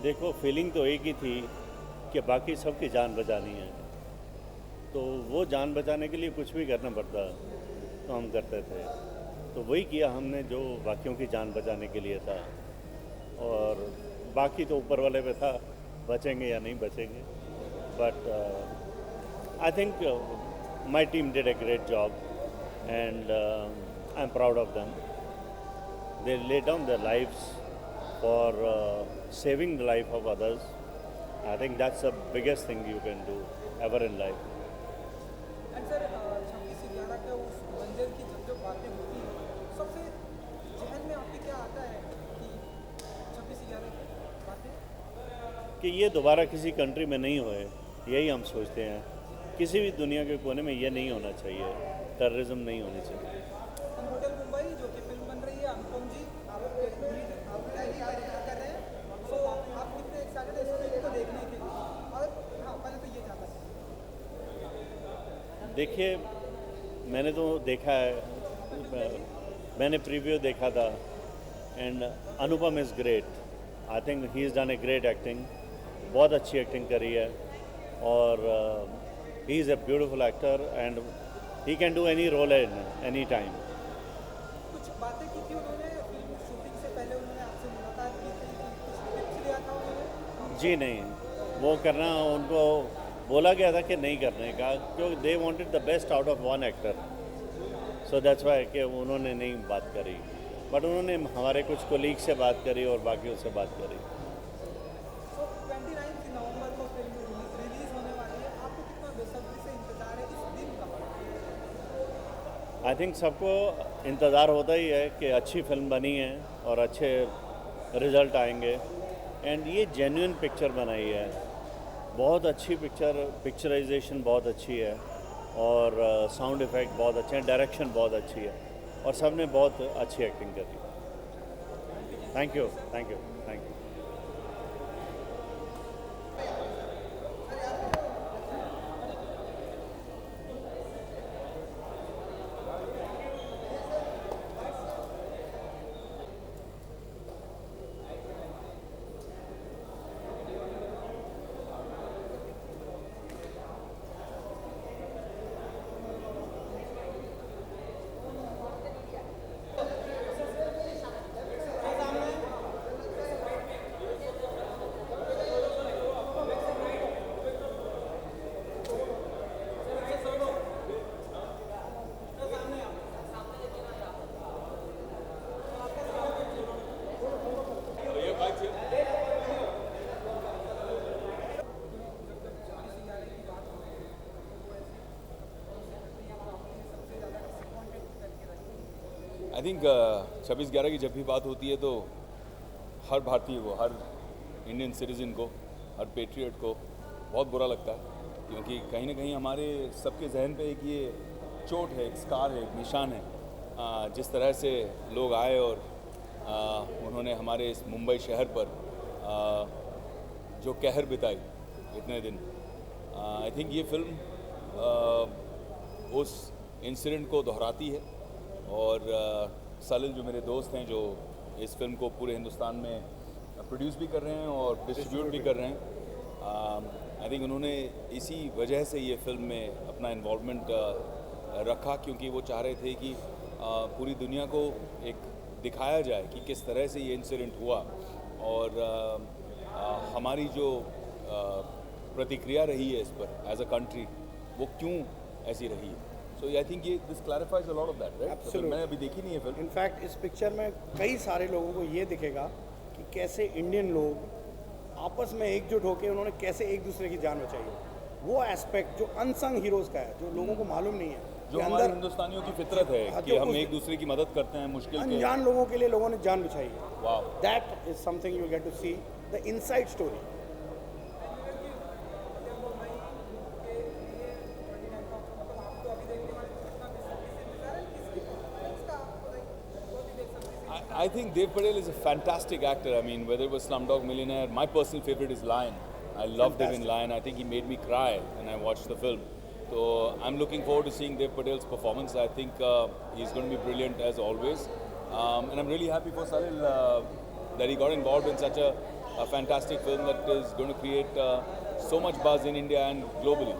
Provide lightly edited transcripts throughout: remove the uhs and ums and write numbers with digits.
देखो फीलिंग तो एक ही थी कि बाकी सबकी जान बचानी है, तो वो जान बचाने के लिए कुछ भी करना पड़ता तो हम करते थे। तो वही किया हमने जो बाकियों की जान बचाने के लिए था, और बाकी तो ऊपर वाले पे था बचेंगे या नहीं बचेंगे। But I think my team did a great job and I am proud of them. They lay down their lives for saving the life of others. I think that's the biggest thing you can do ever in life. And sir 26/11 का उस मंजर की जब जो बातें होती हैं सबसे जहन में आपके क्या आता है कि 26/11 की बातें कि ये दोबारा किसी कंट्री में नहीं होए, यही हम सोचते हैं। किसी भी दुनिया के कोने में ये नहीं होना चाहिए, टेररिज्म नहीं होनी चाहिए। होटल मुंबई जो कि फिल्म बन रही है, अनुपम जी आप पहली बार कर रहे हैं, सो आप कितने एक्साइटेड हैं इस फिल्म को देखने के लिए? और हाँ, पहले तो ये जानना चाहिए। देखिए, मैंने तो देखा है, मैंने प्रीव्यू देखा था, and Anupam is great. I think he is done a great acting, बहुत अच्छी एक्टिंग करी है, और he is a beautiful actor and he can do any role in any time. कुछ बातें की थी उन्होंने फिल्म शूटिंग से पहले, उन्होंने आपसे मुलाकात की थी, कुछ टिप्स लिया था उन्होंने? जी नहीं, वो करना उनको बोला गया था कि नहीं करने का, क्योंकि they wanted the best out of one actor, so that's Y कि उन्होंने नहीं बात करी। बट उन्होंने हमारे कुछ कोलीग से बात करी और बाकियों से बात करी। सो 29 नवंबर को फिल्म रिलीज होने वाली है, आपको कितना बेसब्री से इंतजार है इस दिन का? आई थिंक सबको इंतज़ार होता ही है कि अच्छी फिल्म बनी है और अच्छे रिज़ल्ट आएंगे, एंड ये जेन्युइन पिक्चर बनाई है, बहुत अच्छी पिक्चराइजेशन बहुत अच्छी है, और साउंड इफ़ेक्ट बहुत अच्छे हैं, डायरेक्शन बहुत अच्छी है, और सब ने बहुत अच्छी एक्टिंग करी। Thank you, thank you, thank you. I think 26/11 की जब भी बात होती है तो हर भारतीय को, हर इंडियन सिटीज़न को, हर पेट्रियट को बहुत बुरा लगता है, क्योंकि कहीं ना कहीं हमारे सबके जहन पे एक ये चोट है, एक स्कार है, एक निशान है। जिस तरह से लोग आए और उन्होंने हमारे इस मुंबई शहर पर जो कहर बिताई इतने दिन, आई थिंक ये फिल्म उस इंसिडेंट को दोहराती है। और सलिल जो मेरे दोस्त हैं, जो इस फिल्म को पूरे हिंदुस्तान में प्रोड्यूस भी कर रहे हैं और डिस्ट्रीब्यूट भी कर रहे हैं, आई थिंक उन्होंने इसी वजह से ये फिल्म में अपना इन्वॉल्वमेंट रखा, क्योंकि वो चाह रहे थे कि पूरी दुनिया को एक दिखाया जाए कि किस तरह से ये इंसिडेंट हुआ, और हमारी जो प्रतिक्रिया रही है इस पर एज अ कंट्री, वो क्यों ऐसी रही है। सो आई थिंक ये this clarifies a lot of that, right? तो मैंने अभी देखी नहीं है फिल्म। इनफैक्ट इस पिक्चर में कई सारे लोगों को ये दिखेगा कि कैसे इंडियन लोग आपस में एकजुट होकर उन्होंने कैसे एक दूसरे की जान बचाई है। वो एस्पेक्ट जो अनसंग हीरोज़ का है, जो लोगों को मालूम नहीं है, जो हमारे हिंदुस्तानियों की फितरत है कि हम एक दूसरे की मदद करते हैं मुश्किल के। अनजान लोगों के लिए लोगों ने जान बचाई है। वाह, that is something you get to see the inside story. I think Dev Patel is a fantastic actor. I mean, whether it was Slumdog Millionaire, my personal favorite is Lion. I loved him in Lion. I think he made me cry when I watched the film. So I'm looking forward to seeing Dev Patel's performance. I think he's going to be brilliant as always. And I'm really happy for Salil that he got involved in such a a fantastic film that is going to create so much buzz in India and globally.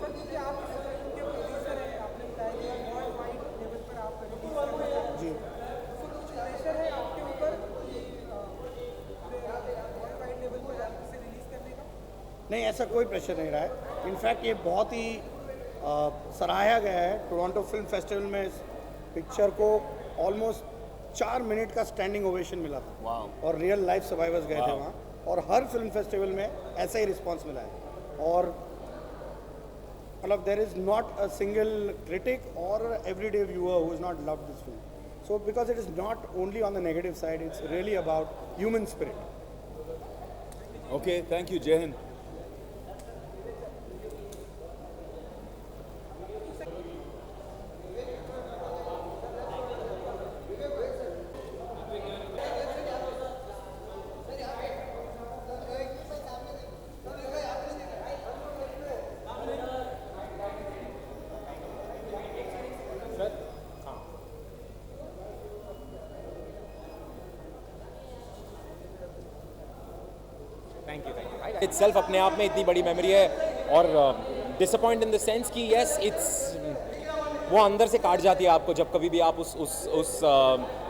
Sir क्योंकि आप इस film के producer हैं, आपने बताया कि world wide level पर आप रिलीज करना चाहते हैं, जी तो कुछ प्रेशर है आपके ऊपर कि वर्ल्ड वाइड लेवल पर इसे रिलीज करने का? नहीं, ऐसा कोई प्रेशर नहीं रहा है। इनफैक्ट ये बहुत ही सराहा गया है। टोरंटो फिल्म फेस्टिवल में इस पिक्चर को ऑलमोस्ट 4 मिनट का स्टैंडिंग ओवेशन मिला था। Wow. और रियल लाइफ सर्वाइवर्स गए थे Wow. वहाँ, और हर फिल्म फेस्टिवल में ऐसा ही रिस्पांस मिला है। और मतलब there is not a single critic or everyday viewer who is not love this film. So because it is not only on the negative side, it's really about human spirit. Okay, thank you, Jai Hind. itself अपने आप में इतनी बड़ी memory है, और disappoint in the sense कि yes it's वो अंदर से काट जाती है आपको जब कभी भी आप उस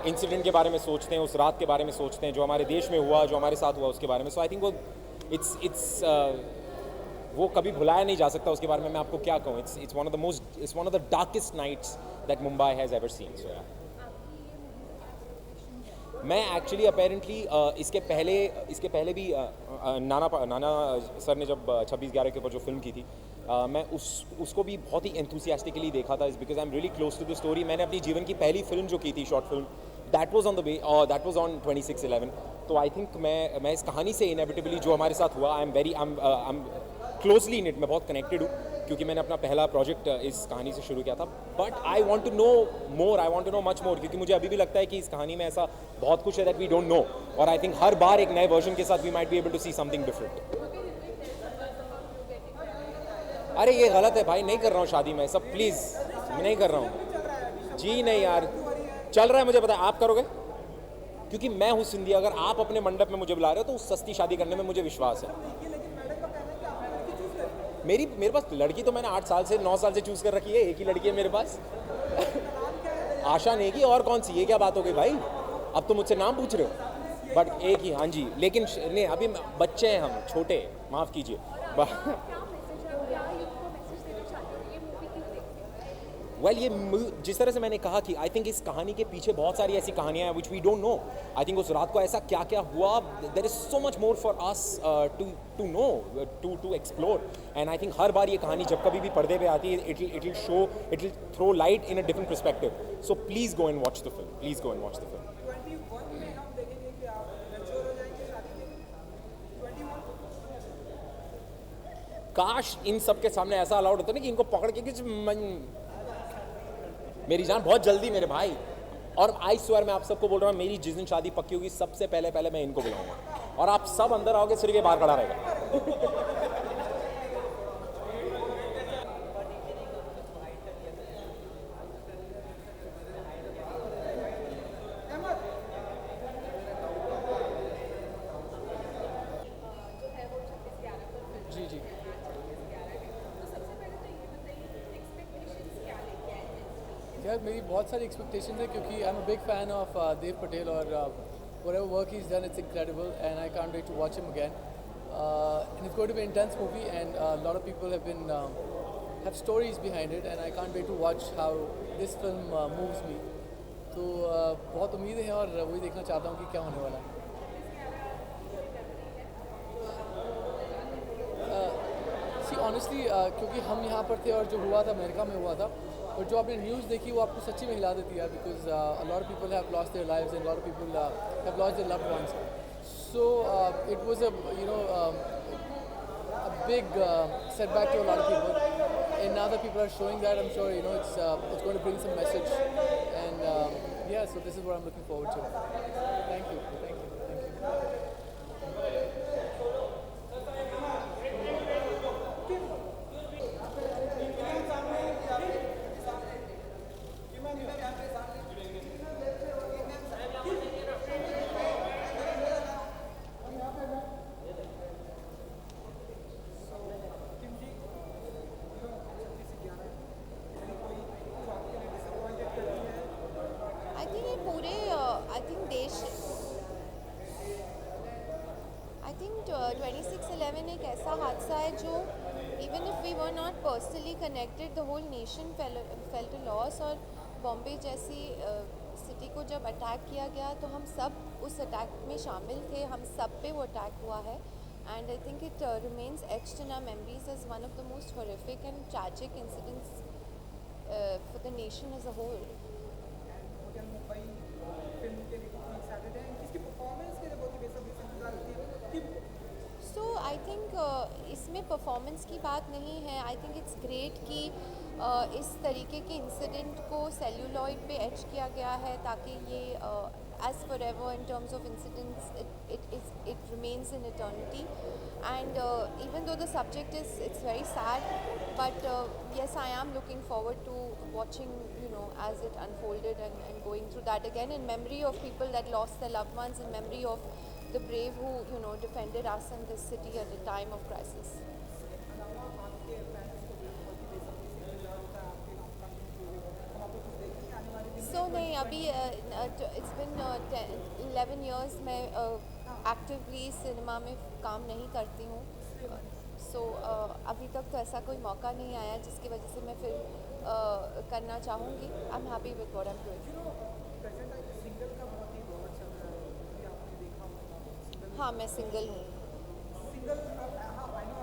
इंसिडेंट के बारे में सोचते हैं, उस रात के बारे में सोचते हैं जो हमारे देश में हुआ, जो हमारे साथ हुआ उसके बारे में। सो आई थिंक वो इट्स वो कभी भुलाया नहीं जा सकता। उसके बारे में मैं आपको क्या कहूँ, it's one of the darkest nights that Mumbai has ever seen. So यार मैं एक्चुअली अपेरेंटली इसके पहले भी नाना सर ने जब 26/11 के ऊपर जो फिल्म की थी, मैं उसको भी बहुत ही एंथुसियास्टिकली देखा था, because I am really close to the story. मैंने अपनी जीवन की पहली फिल्म जो की थी, short film, that was on the way, that was on 26/11। तो आई थिंक मैं इस कहानी से इनेविटेबली जो हमारे साथ हुआ, I am closely in it, मैं बहुत कनेक्टेड हूँ क्योंकि मैंने अपना पहला प्रोजेक्ट इस कहानी से शुरू किया था। But I want to know more, I want to know much more, क्योंकि मुझे अभी भी लगता है कि इस कहानी में ऐसा बहुत कुछ है दैट वी डोंट नो, और आई थिंक हर बार एक नए वर्जन के साथ we might be able to see something different. अरे ये गलत है भाई, नहीं कर रहा हूँ शादी में सब, प्लीज़ मैं नहीं कर रहा हूँ जी, नहीं यार चल रहा है, मुझे पता है आप करोगे क्योंकि मैं हूँ सिंधी। अगर आप अपने मंडप में मुझे बुला रहे हो तो उस सस्ती शादी करने में मुझे विश्वास है। मेरे पास लड़की तो मैंने 8 साल से 9 साल से चूज़ कर रखी है, एक ही लड़की है मेरे पास। आशा नहीं की, और कौन सी, ये क्या बात हो गई भाई, अब तो मुझसे नाम पूछ रहे हो, बट एक ही, हाँ जी। लेकिन नहीं, अभी बच्चे हैं हम, छोटे, माफ़ कीजिए। वेल ये जिस तरह से मैंने कहा कि आई थिंक इस कहानी के पीछे बहुत सारी ऐसी कहानियाँ हैं which we don't know. I think उस रात को ऐसा क्या क्या हुआ, there is so much more for us to know, to explore. And I think हर बार ये कहानी जब कभी भी पर्दे पे आती है, it will show, it will throw light in a different perspective. So please go and watch the film, please go and watch the film. 21 में हम देखेंगे कि आप मैच्योर हो जाएंगे शादी के लिए। 21 काश इन सब के सामने ऐसा अलाउड होता ना कि इनको पकड़ के कि मेरी जान बहुत जल्दी मेरे भाई। और आई स्वेयर मैं आप सबको बोल रहा हूँ, मेरी जिस दिन शादी पक्की होगी सबसे पहले मैं इनको बुलाऊंगा और आप सब अंदर आओगे, सिर के बाहर खड़ा रहेगा। जी जी यार मेरी बहुत सारी एक्सपेक्टेशंस है क्योंकि I am a big fan of Dev Patel और whatever work he's done, it's incredible and I can't wait to watch him again. And it's going to be an intense movie and a lot of people have stories behind it and I can't wait to watch how this film moves me. तो बहुत उम्मीद है और वही देखना चाहता हूँ कि क्या होने वाला है। ऑनेस्टली क्योंकि हम यहाँ पर थे और जो हुआ था अमेरिका में हुआ था, और जो आपने न्यूज़ देखी वो आपको सच्ची में हिला देती है, because a lot of people have lost their lives and lot of people have lost their loved ones. So it was a big setback to a lot of people, and now that people are showing that, I'm sure it's going to bring some message, and yeah, so this is what I'm looking forward to. Thank you. think 26/11 एक ऐसा हादसा है जो even if we were not personally connected, the whole nation felt a loss. और बॉम्बे जैसी city को जब attack किया गया तो हम सब उस अटैक में शामिल थे, हम सब पे वो अटैक हुआ है. And I think it remains etched in our memories as one of the most horrific and tragic incidents for the nation as a whole. Hotel Mumbai film के लिए बहुत एक्साइटेड है, इसकी परफॉर्मेंस के लिए बहुत ही बेसब्री से इंतजार होती है कि सो आई थिंक इसमें परफॉर्मेंस की बात नहीं है. आई थिंक इट्स ग्रेट कि इस तरीके के इंसिडेंट को सेल्यूलॉइड पे एच किया गया है ताकि ये as forever in terms of incidents it remains in eternity. And even though the subject is, it's very sad, but yes, I am looking forward to watching, you know, as it unfolded and going through that again in memory of people that lost their loved ones, in memory of the brave who, you know, defended us in this city at a time of crisis. अलावा आपके fans को भी बहुत ही बेसब्री से इंतजार होता है आपके नाम का हम आपको कुछ देखेंगे आने वाले दिन So नहीं, अभी it's been 11 years मैं एक्टिवली सिनेमा में काम नहीं करती हूँ. सो अभी तक तो ऐसा कोई मौका नहीं आया जिसकी वजह से मैं फिल्म करना चाहूँगी. आई am happy with what I am doing. Present time पे सिंगल का बहुत ही दौर चल रहा है, ये आपने देखा होगा. सिंगल हाँ, मैं सिंगल हूँ. सिंगल हाँ आई नो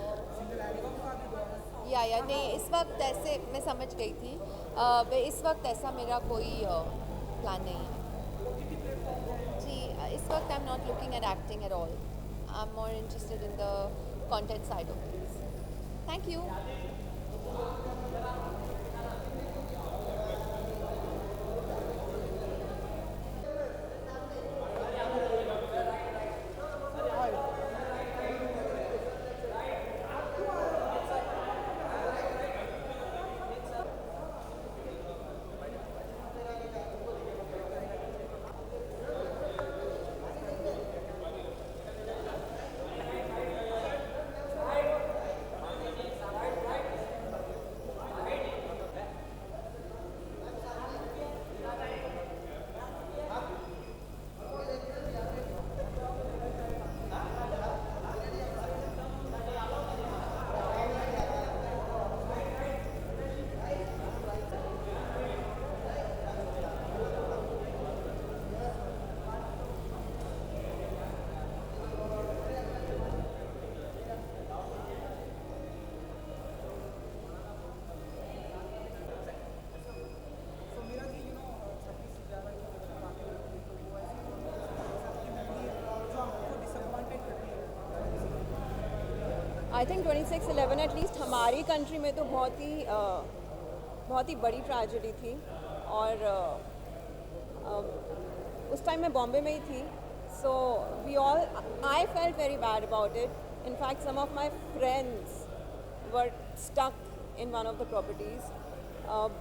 और सिंगल एल्बम का भी दौर है. या नहीं, इस वक्त ऐसे मैं समझ गई थी. इस वक्त ऐसा मेरा कोई प्लान नहीं है जी. इस वक्त I am not looking at acting at all. I am more interested in the content side of things. Thank you. So Meera ji, you know 26/11 की जब बातें होती हैं तो वो ऐसी आपकी मेमोरी जो आपको डिसअपॉइंटेड करती है. आई थिंक 26/11 एटलीस्ट हमारी कंट्री में तो बहुत ही बड़ी ट्रेजेडी थी. और उस टाइम मैं बॉम्बे में ही थी. So we all I felt very bad about it. In fact some of my friends were stuck in one of the properties.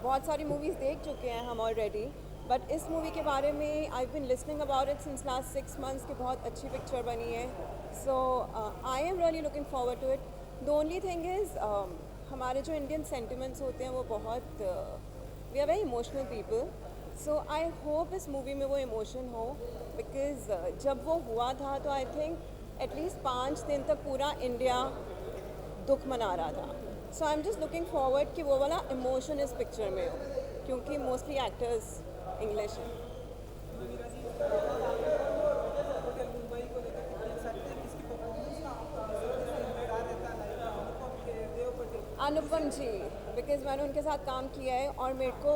बहुत सारी मूवीज़ देख चुके हैं हम ऑलरेडी, बट इस मूवी के बारे में I been listening about it since last 6 months कि बहुत अच्छी पिक्चर बनी है. So I am really looking forward to it. The only thing is हमारे जो इंडियन सेंटिमेंट्स होते हैं वो बहुत we are very emotional people. So I hope इस मूवी में वो इमोशन हो, बिकॉज जब वो हुआ था तो आई थिंक एटलीस्ट 5 दिन तक पूरा इंडिया दुख मना रहा था. So I am just looking forward कि वो वाला इमोशन इस पिक्चर में हो, क्योंकि मोस्टली एक्टर्स इंग्लिश हैं. होटल मुंबई को लेकर कितने एक्साइटेड हैं, किसकी परफॉर्मेंस का आपको बेसब्री से इंतजार रहता है. लाइक अनुपम के देव पटेल. अनुपम जी, बिकॉज मैंने उनके साथ काम किया है और मेरे को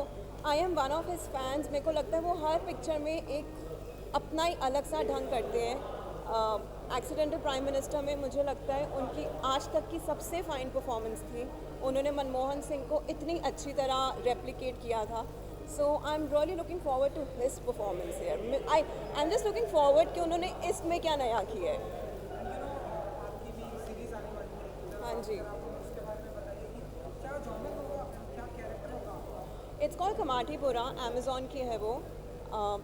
I am one of his fans. मेरे को लगता है वो हर पिक्चर में एक अपना ही अलग सा ढंग करते हैं. एक्सीडेंटल प्राइम मिनिस्टर में मुझे लगता है उनकी आज तक की सबसे फाइन परफॉर्मेंस थी. उन्होंने मनमोहन सिंह को इतनी अच्छी तरह रेप्लिकेट किया था. So I am really looking forward to his performance here. I am just looking forward कि उन्होंने इसमें क्या नया किया है. आपकी भी सीरीज आने वाली है. हाँ जी. उसके बारे में बताइए कि क्या जॉनर होगा, क्या कैरेक्टर होगा. It's called Kamathipura. अमेज़ॉन की है वो.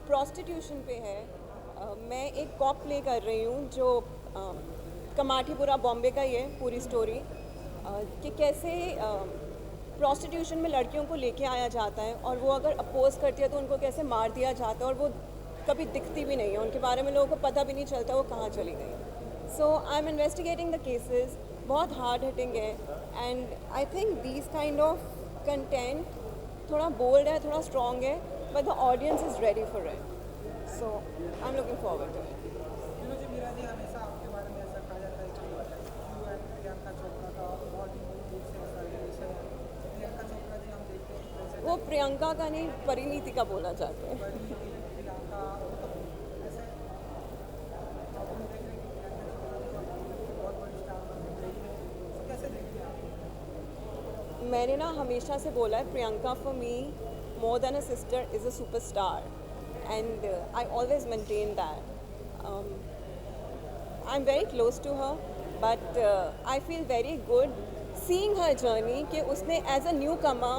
प्रॉस्टिट्यूशन पे है. मैं एक कॉप प्ले कर रही हूँ जो कमाटीपुरा बॉम्बे का ही है पूरी स्टोरी. कि कैसे प्रॉस्टिट्यूशन में लड़कियों को लेके आया जाता है और वो अगर अपोज करती है तो उनको कैसे मार दिया जाता है. और वो कभी दिखती भी नहीं है, उनके बारे में लोगों को पता भी नहीं चलता वो कहाँ चली गई. So I am investigating the cases, बहुत हार्ड हिटिंग है, and I think these kind of content थोड़ा बोल्ड है, थोड़ा स्ट्रॉन्ग है, but the audience is ready for it. So I am looking forward to it. जी मीरा जी, हमेशा आपके बारे में ऐसा कहा जाता है कि यू एंड प्रियंका चोपड़ा का बहुत ही दूर से ऐसा रिलेशन है. प्रियंका चोपड़ा जी हम देखते हैं कि वैसे वो प्रियंका का नहीं, परिणीति का बोलना चाहते हैं. प्रियंका ऐसे आप लोग देख रहे हैं कि प्रियंका चोपड़ा जी बहुत बड़ी स्टार बन गई है. तो कैसे देखते हैं आप? मैंने ना हमेशा से बोला है, Priyanka for me more than a sister is a superstar, and I always maintain that. I am very close to her, but I feel very good seeing her journey कि उसने as a newcomer,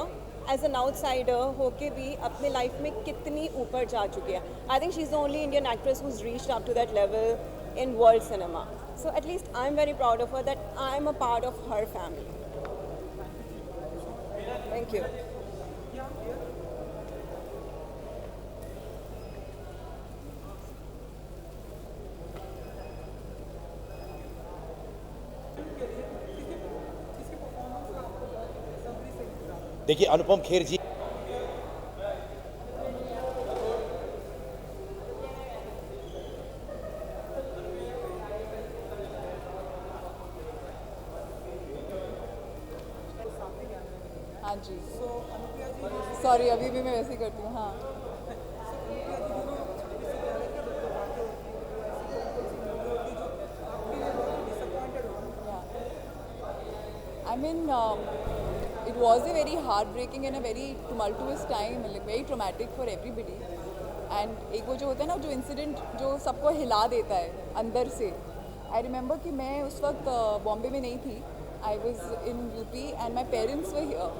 as an outsider होके भी अपने life में कितनी ऊपर जा चुकी है. I think she is the only Indian actress who is reached up to that level in world cinema. So at least I'm very proud of her that I'm a part of her family. Thank you. देखिए अनुपम खेर जी हाँ जी, sorry अभी भी मैं वैसे ही करती हूँ. हाँ, I mean, it was a very heartbreaking and a very tumultuous time, like very traumatic for everybody. And एक वो जो होता है ना, जो इंसिडेंट जो सबको हिला देता है अंदर से. आई रिमेंबर कि मैं उस वक्त बॉम्बे में नहीं थी. I was in UP and my parents were here.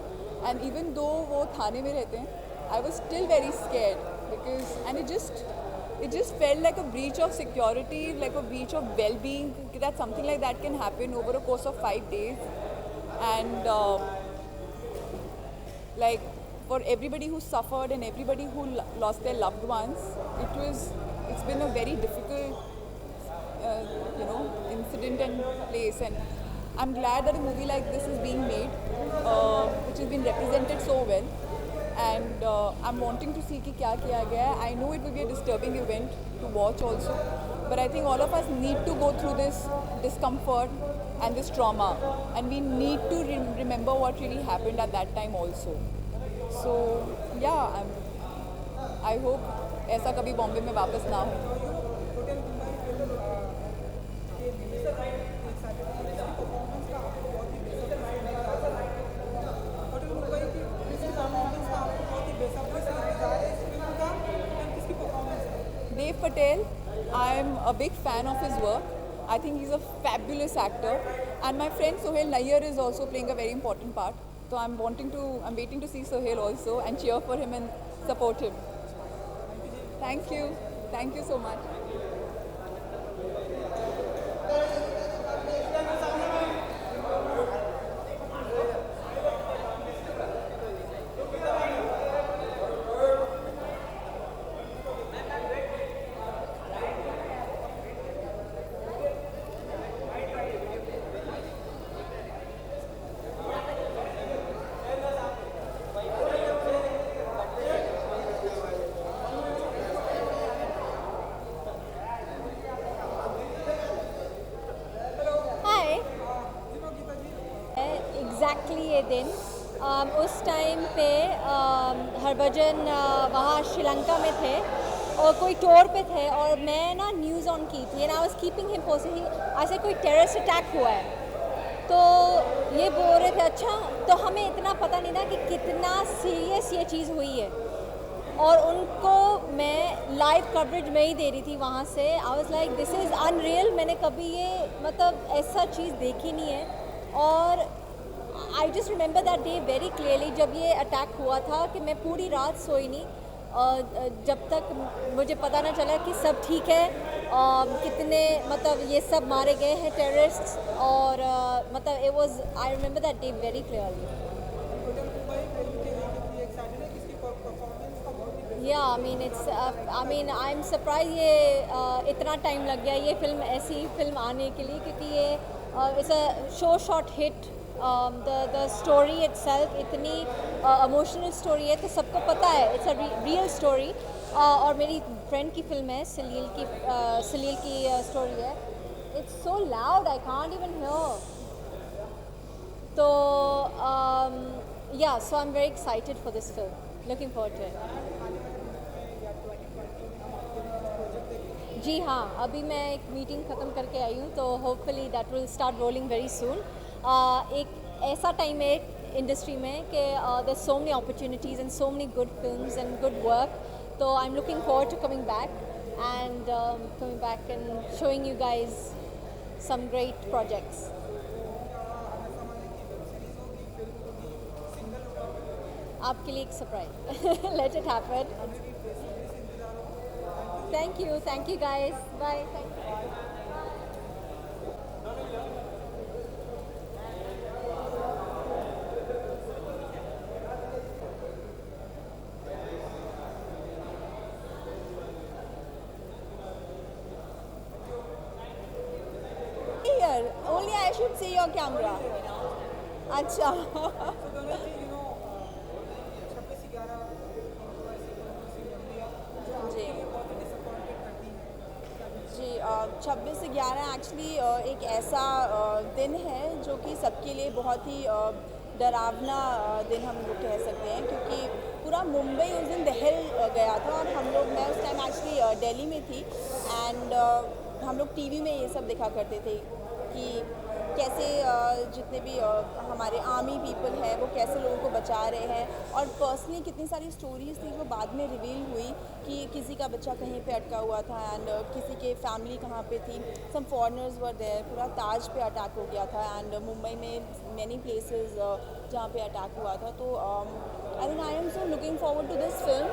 And even though वो थाने में रहते हैं, I was still very scared because and it just felt like a breach of security, like a breach of well-being, that something like that can happen over a course of 5 days. And like for everybody who suffered and everybody who lost their loved ones, it's been a very difficult incident and place. And I'm glad that a movie like this is being made, which has been represented so well. And I'm wanting to see कि क्या किया गया है. I know it will be a disturbing event to watch also, but I think all of us need to go through this discomfort and this trauma, and we need to remember what really happened at that time also. So yeah, I hope ऐसा कभी बॉम्बे में वापस ना हो. Dev Patel, I am a big fan of his work. I think he's a fabulous actor, and my friend Sohail Nayyar is also playing a very important part. So I'm waiting to see Sohail also and cheer for him and support him. Thank you so much. Exactly ये दिन उस time पे हरभजन वहाँ श्रीलंका में थे और कोई tour पे थे, और मैं ना न्यूज़ ऑन की थी and I was keeping him posted. ऐसे कोई टेररिस्ट अटैक हुआ है, तो ये बोल रहे थे. अच्छा, तो हमें इतना पता नहीं था कि कितना सीरियस ये चीज़ हुई है, और उनको मैं लाइव कवरेज में ही दे रही थी वहाँ से. I was like this is unreal. मैंने कभी ये मतलब ऐसा चीज़ देखी नहीं है. और I just remember that day very clearly, जब ये अटैक हुआ था, कि मैं पूरी रात सोई नहीं जब तक मुझे पता ना चला कि सब ठीक है, कितने मतलब ये सब मारे गए हैं टेररिस्ट. और मतलब it was, I remember that day very clearly. Yeah I mean I am surprise ये इतना टाइम लग गया ये फिल्म ऐसी फिल्म आने के लिए, क्योंकि ये it's a show shot hit. The story itself इतनी इमोशनल स्टोरी है, तो सबको पता है इट्स अ रियल स्टोरी. और मेरी फ्रेंड की फिल्म है, सलील की स्टोरी है. It's so loud I can't even hear. तो yeah so I am very excited for this film. Looking forward to it. जी हाँ, अभी मैं एक मीटिंग ख़त्म करके आई हूँ, तो hopefully that will start rolling very soon. एक ऐसा टाइम है इंडस्ट्री में कि there so many opportunities and so many good films and good work. तो I am looking forward to coming back and showing you guys some great projects. आपके लिए एक surprise. Let it happen. Thank you guys. Bye. Thank you. Here, only I should see your camera. अच्छा. जी 26/11 actually एक ऐसा दिन है जो कि सबके लिए बहुत ही डरावना दिन हम लोग कह सकते हैं, क्योंकि पूरा मुंबई उस दिन दहल गया था. और हम लोग, मैं उस टाइम एक्चुअली दिल्ली में थी, एंड हम लोग टीवी में ये सब देखा करते थे कि कैसे जितने भी हमारे आर्मी पीपल हैं वो कैसे लोगों को बचा रहे हैं. और पर्सनली कितनी सारी स्टोरीज थी जो बाद में रिवील हुई कि किसी का बच्चा कहीं पे अटका हुआ था, एंड किसी के फैमिली कहाँ पे थी. सम फॉरेनर्स वर देयर. पूरा ताज पे अटैक हो गया था, एंड मुंबई में मैनी प्लेसेस जहाँ पे अटैक हुआ था. तो I think I am so looking forward to this film,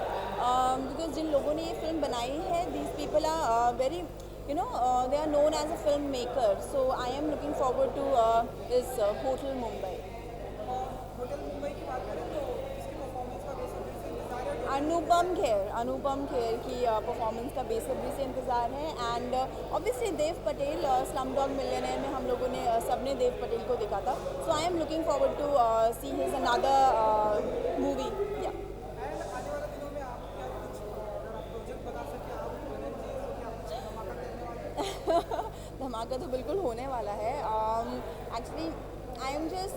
because जिन लोगों ने ये फिल्म बनाई है, these people are very, you know, they are known as a filmmaker. So I am looking forward to this Hotel Mumbai. Hotel Mumbai की बात करें तो इसकी परफॉर्मेंस का बेसब्री से इंतजार है. अनुपम खेर की परफॉर्मेंस का बेसब्री से इंतज़ार है. And obviously Dev Patel, Slumdog Millionaire में हम लोगों ने सबने देव पटेल को देखा था. So I am looking forward to see his another movie. Yeah and आने वाले दिनों में आप क्या कुछ अगर आप प्रोजेक्ट बता सके, आप धमाका करने वाले. धमाका तो बिल्कुल होने वाला है. Actually I am just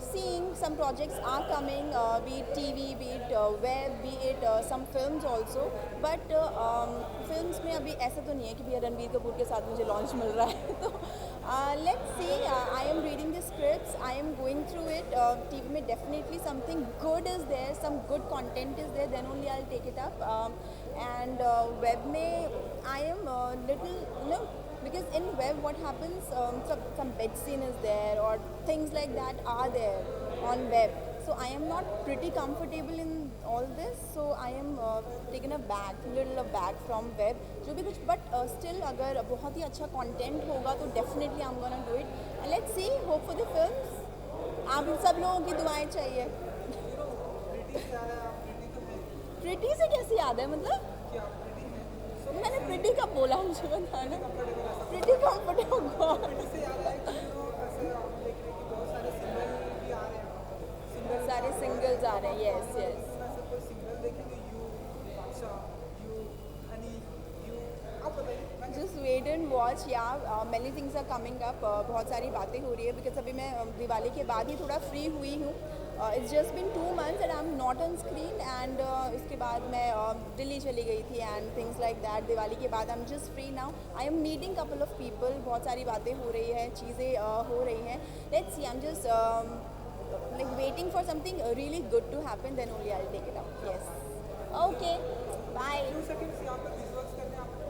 seeing some projects are coming, be it TV, be it web, be it some films also. But films में अभी ऐसा तो नहीं है कि भैया रणबीर कपूर के साथ मुझे लॉन्च मिल रहा है. तो let's see. I am reading the scripts, I am going through it. TV में definitely something good is there, some good content is there, then only I'll take it up. And web में I am little, you know, because in web what happens, some bed scene is there or things like that are there on web. So I am not pretty comfortable in all this. So I am taken little back from web. जो भी कुछ, but still अगर बहुत ही अच्छा content होगा तो definitely I'm gonna do it. And let's see, hope for the films. आप सब लोगों की दुआएं चाहिए. प्रीति से कैसे याद है, मतलब मैंने प्रीति कब बोला, मुझे बताना. प्रीति कंफर्टेबल. सारे सिंगल्स आ रहे हैं. Yes yes. Just wait and watch. Yeah many things are coming up. बहुत सारी बातें हो रही है, बिकॉज अभी मैं दिवाली के बाद ही थोड़ा फ्री हुई हूँ. It's just been 2 months and I am not on screen. And इसके बाद मैं दिल्ली चली गई थी and things like that. Diwali के बाद आई am just free now. I am meeting couple of people. बहुत सारी बातें हो रही है, चीज़ें हो रही हैं. Let's see. I am just like waiting for something really good to happen, then only I'll take it up. Yes. Okay. Bye. 2 seconds यहाँ पर visuals करने आपको.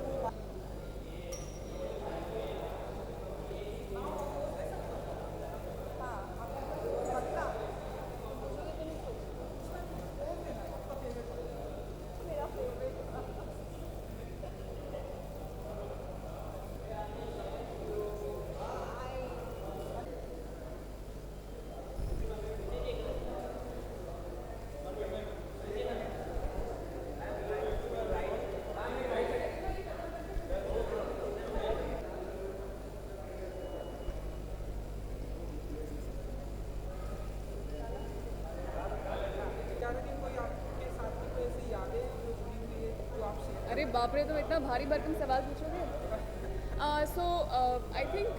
बाप रे, तो इतना भारी भरकम सवाल पूछोगे. So I think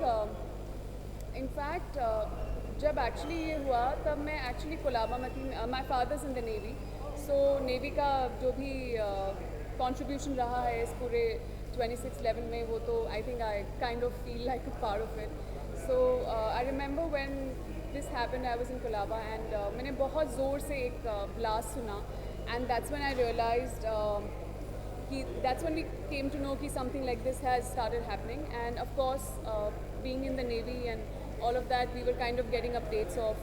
in fact जब एक्चुअली ये हुआ तब मैं एक्चुअली कोलाबा में थी. My father's in the navy, so navy का जो भी कंट्रीब्यूशन रहा है इस पूरे 26/11 में, वो तो I think I kind of feel like a part of it. So I remember when this happened I was in Colaba and मैंने बहुत ज़ोर से एक ब्लास्ट सुना and that's when I realised that's when we came to know that something like this has started happening. And of course being in the Navy and all of that, we were kind of getting updates of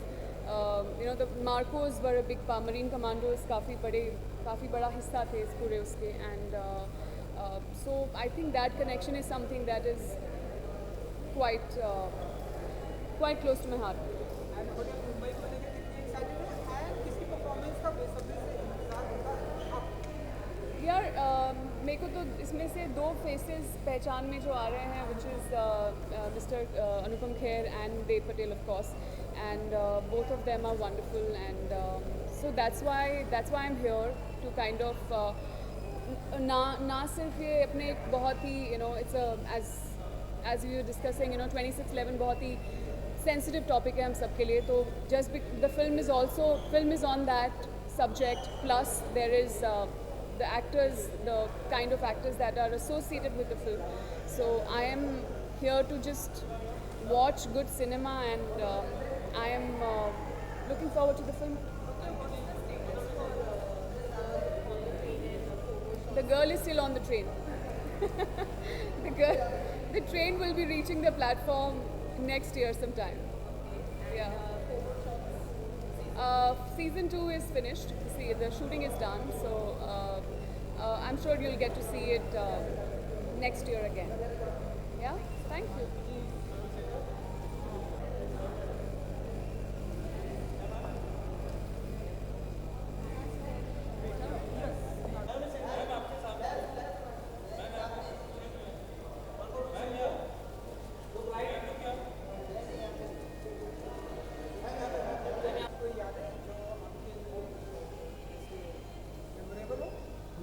the Marcos were a big Marine Commandos, काफ़ी बड़ा हिस्सा थे इस पूरे उसके. And so I think that connection is something that is quite close to my heart. And Mumbai को लेकर कितनी एक्साइटेड है एंड किसकी परफॉर्मेंस का बेसब्री से इंतजार होता है आप? यार मेरे को तो इसमें से दो फेसेस पहचान में जो आ रहे हैं, which is mister Anupam Kher and Dev Patel of course, and both of them are wonderful. And so that's why I am here to kind of ना सिर्फ ये अपने एक बहुत ही it's as we are discussing 26/11 बहुत ही सेंसिटिव टॉपिक है हम सबके लिए. तो just the film is on that subject, plus there is the actors, the kind of actors that are associated with the film. So I am here to just watch good cinema, and I am looking forward to the film. The girl is still on the train. The train will be reaching the platform next year sometime. Yeah. Season 2 is finished. The shooting is done, so I'm sure you'll get to see it next year again. Yeah, thank you.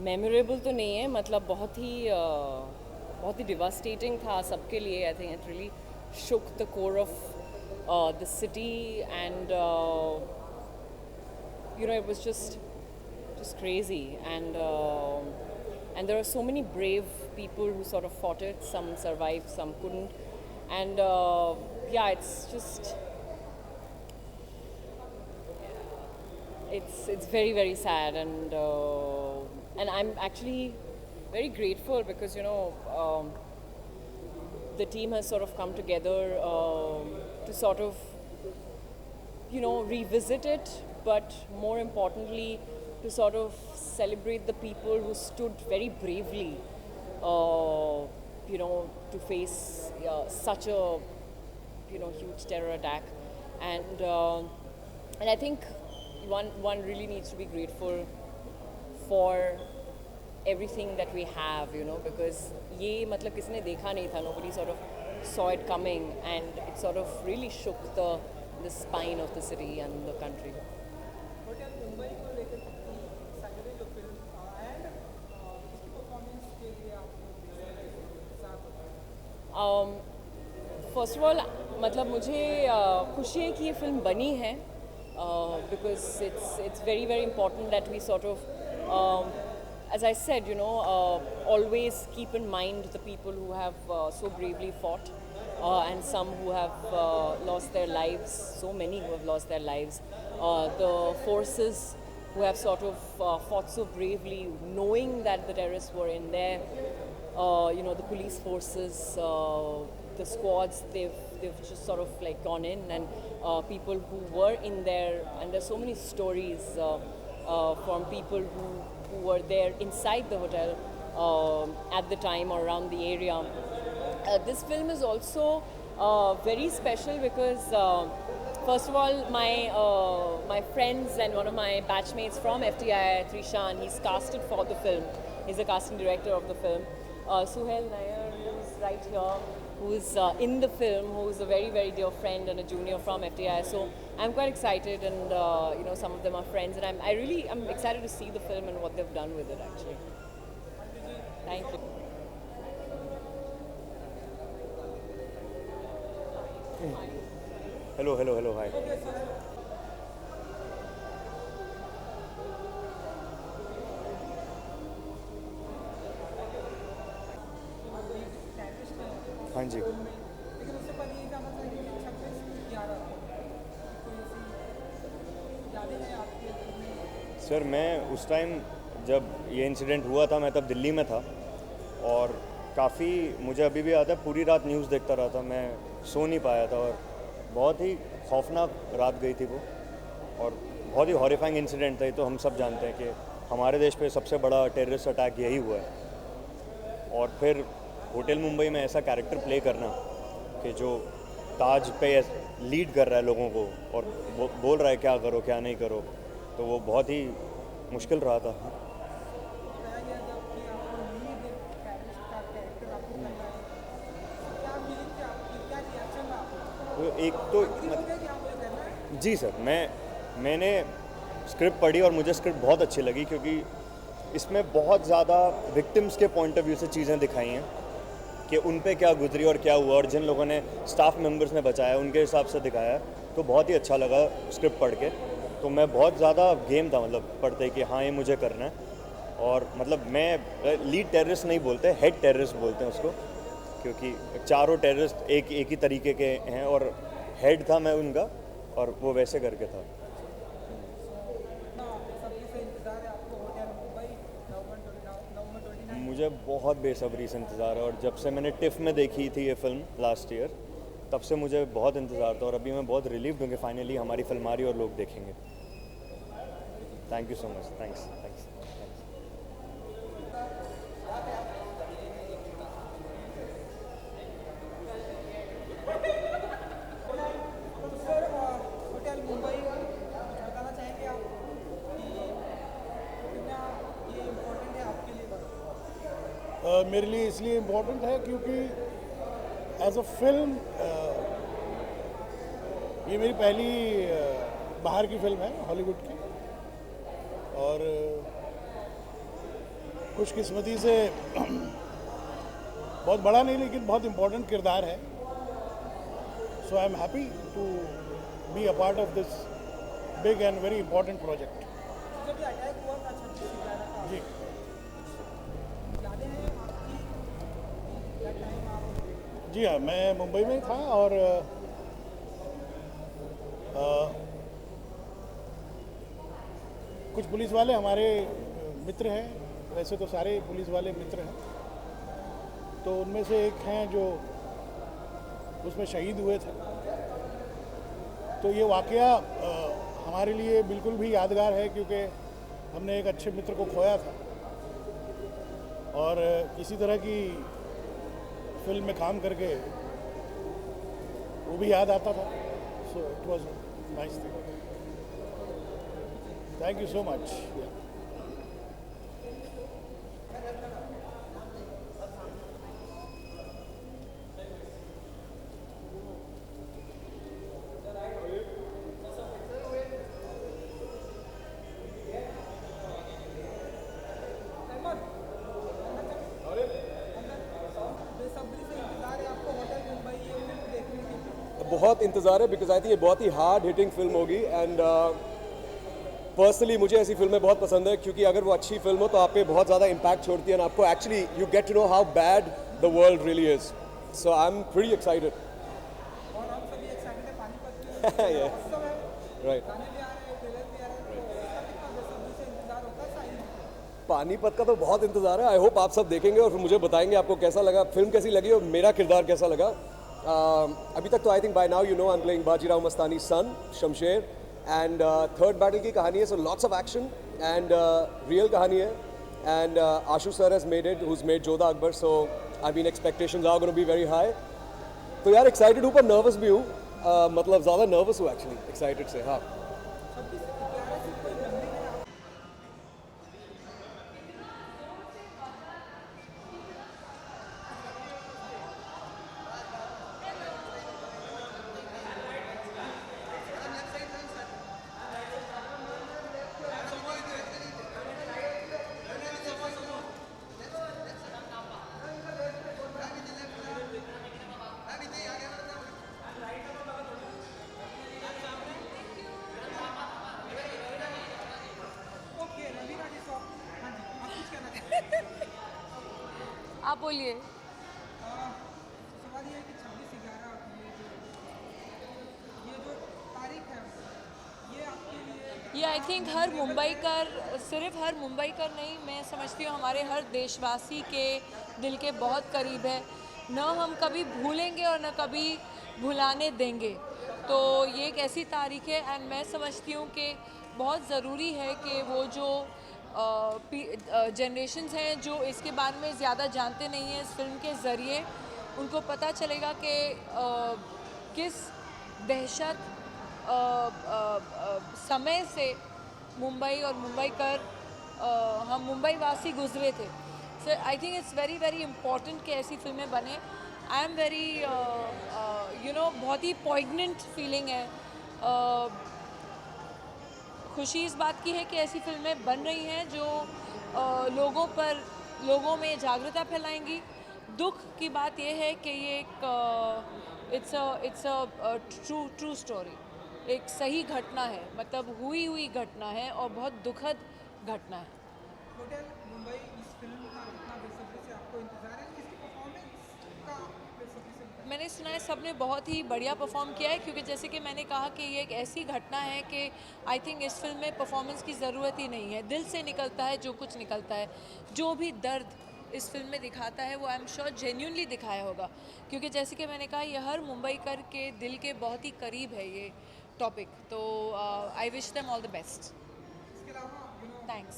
Memorable तो नहीं है, मतलब बहुत ही devastating था सबके लिए. I think it really shook the core of the city, and it was just crazy, and there are so many brave people who sort of fought it. Some survived, some couldn't, and yeah, it's very, very sad, and I'm actually very grateful because the team has sort of come together to sort of revisit it, but more importantly to sort of celebrate the people who stood very bravely to face such a huge terror attack, and I think one really needs to be grateful for everything that we have, because ये मतलब किसी ने देखा नहीं था. Nobody sort of saw it coming, and it sort of really shook the spine of the city and the country. Hotel Mumbai को लेकर कितनी एक्साइटेड है जो फिल्म, एंड किसकी परफॉर्मेंस के लिए आप साथ होता है? फर्स्ट ऑफ ऑल मतलब मुझे खुशी है कि ये फिल्म बनी है, because it's very, very important that we sort of as I said, always keep in mind the people who have so bravely fought, and some who have lost their lives, so many who have lost their lives. The forces who have sort of fought so bravely, knowing that the terrorists were in there, the police forces, the squads, they've just sort of like gone in, and people who were in there, and there's so many stories from people who were there inside the hotel at the time or around the area. This film is also very special because first of all my friends and one of my batchmates from FTI, Trishan, he's casted for the film. He's the casting director of the film. Suhail Nair, who's right here, who's in the film, who's a very, very dear friend and a junior from FTI. So I'm quite excited, and some of them are friends, and I'm excited to see the film and what they've done with it actually. Thank you. Hello hello hello hi. हाँ जी. लेकिन उससे पहले ये जानना चाहेंगे कि 26/11 कोई ऐसी यादें हैं आपके? सर मैं उस टाइम जब ये इंसिडेंट हुआ था मैं तब दिल्ली में था और काफ़ी मुझे अभी भी याद है पूरी रात न्यूज़ देखता रहा था. मैं सो नहीं पाया था और बहुत ही खौफनाक रात गई थी वो और बहुत ही हॉरिफाइंग इंसिडेंट था. ये तो हम सब जानते हैं कि हमारे देश पे सबसे बड़ा टेररिस्ट अटैक यही हुआ है और फिर होटल मुंबई में ऐसा कैरेक्टर प्ले करना कि जो ताज पे लीड कर रहा है लोगों को और बोल रहा है क्या करो क्या नहीं करो, तो वो बहुत ही मुश्किल रहा था. बताया गया जब कि आपको लीड टेररिस्ट का कैरेक्टर आपको करना है, क्या फीलिंग थी आपकी, क्या रिएक्शन रहा आपका? तो एक तो कि आपको ये करना है? जी सर, मैंने स्क्रिप्ट पढ़ी और मुझे स्क्रिप्ट बहुत अच्छी लगी क्योंकि इसमें बहुत ज़्यादा विक्टिम्स के पॉइंट ऑफ व्यू से चीज़ें दिखाई हैं कि उन पे क्या गुजरी और क्या हुआ और जिन लोगों ने स्टाफ मेंबर्स ने बचाया उनके हिसाब से दिखाया है. तो बहुत ही अच्छा लगा स्क्रिप्ट पढ़ के. तो मैं बहुत ज़्यादा गेम था मतलब पढ़ते कि हाँ ये मुझे करना है. और मतलब मैं लीड टेररिस्ट नहीं बोलते, हेड टेररिस्ट बोलते हैं उसको, क्योंकि चारों टेररिस्ट एक ही तरीके के हैं और हेड था मैं उनका और वो वैसे करके था. मुझे बहुत बेसब्री से इंतज़ार है और जब से मैंने टिफ में देखी थी ये फिल्म लास्ट ईयर तब से मुझे बहुत इंतज़ार था और अभी मैं बहुत रिलीव्ड हूँ कि फाइनली हमारी फिल्म आ रही है और लोग देखेंगे. Thank you so much. Thanks. Sir hotel Mumbai बताना चाहेंगे आप कि कितना ये इम्पोर्टेंट है आपके लिए? मेरे लिए इसलिए इम्पोर्टेंट है क्योंकि एज अ फिल्म ये मेरी पहली बाहर की फिल्म है हॉलीवुड की और खुशकिस्मती से बहुत बड़ा नहीं लेकिन बहुत इम्पोर्टेंट किरदार है. So I am happy to be a part of this big and very important project. जब ये अटैक हुआ था 26/11 का, जी यादें हैं आपकी? क्या टाइम आप? जी हाँ, मैं मुंबई में था और कुछ पुलिस वाले हमारे मित्र हैं. वैसे तो सारे पुलिस वाले मित्र हैं, तो उनमें से एक हैं जो उसमें शहीद हुए थे. तो ये वाकया हमारे लिए बिल्कुल भी यादगार है क्योंकि हमने एक अच्छे मित्र को खोया था और इसी तरह की फिल्म में काम करके वो भी याद आता था. So it was nice thing. Thank you so much. बहुत इंतज़ार है बिकॉज आई थिंक ये बहुत ही हार्ड हिटिंग फिल्म होगी एंड पर्सनली मुझे ऐसी फिल्में बहुत पसंद है क्योंकि अगर वो अच्छी फिल्म हो तो आप पे बहुत ज़्यादा इम्पैक्ट छोड़ती है और आपको actually you get to know how bad the world really is. So I am pretty excited. और हम सभी एक्साइटेड हैं पानीपत के लिए. राइट. गाने भी आ रहे हैं, ट्रेलर भी आ रहे हैं, तो इसका कितना बेसब्री से इंतजार होता है साहिल? पानीपत का तो बहुत इंतज़ार है. आई होप आप सब देखेंगे और फिर मुझे बताएंगे आपको कैसा लगा, फिल्म कैसी लगी और मेरा किरदार कैसा लगा. अभी तक तो I think by now you know I am playing Bajirao Mastani son Shamsher and third battle की कहानी है. So lots of action and real कहानी है and Ashu sir has made it, who's made Jodha Akbar. So I mean expectations are gonna be very high. तो यार excited हूँ पर nervous भी हूँ. मतलब ज़्यादा नर्वस हूँ एक्चुअली एक्साइटेड से. हाँ आप बोलिए। सवाल ये है कि 26/11 ये जो तारीख है ये आपके लिए ये आई थिंक हर मुंबईकर, सिर्फ हर मुंबईकर नहीं, मैं समझती हूँ हमारे हर देशवासी के दिल के बहुत करीब है। न हम कभी भूलेंगे और न कभी भुलाने देंगे। तो ये एक ऐसी तारीख है एंड मैं समझती हूँ कि बहुत ज़रूरी है कि वो जो जनरेशन्स हैं जो इसके बारे में ज़्यादा जानते नहीं हैं, इस फिल्म के ज़रिए उनको पता चलेगा कि किस दहशत समय से मुंबई और मुंबईकर हम मुंबई वासी गुजरे थे। So I think it's very very important कि ऐसी फिल्में बने। आई एम वेरी बहुत ही पॉइगनेंट फीलिंग है। खुशी इस बात की है कि ऐसी फिल्में बन रही हैं जो लोगों में जागरूकता फैलाएंगी। दुख की बात यह है कि ये एक इट्स अ ट्रू स्टोरी, एक सही घटना है, मतलब हुई घटना है और बहुत दुखद घटना है। होटल मुंबई इस फिल्म का इतना बेसब्री से आपको इंतजार है, इसकी परफॉर्मेंस का बेसब्री से? मैंने सुना है सब ने बहुत ही बढ़िया परफॉर्म किया है, क्योंकि जैसे कि मैंने कहा कि ये एक ऐसी घटना है कि आई थिंक इस फिल्म में परफॉर्मेंस की ज़रूरत ही नहीं है। दिल से निकलता है जो कुछ निकलता है। जो भी दर्द इस फिल्म में दिखाता है वो आई एम श्योर जेन्युइनली दिखाया होगा, क्योंकि जैसे कि मैंने कहा ये हर मुंबईकर के दिल के बहुत ही करीब है ये टॉपिक। तो I wish them all the best. इसके अलावा थैंक्स।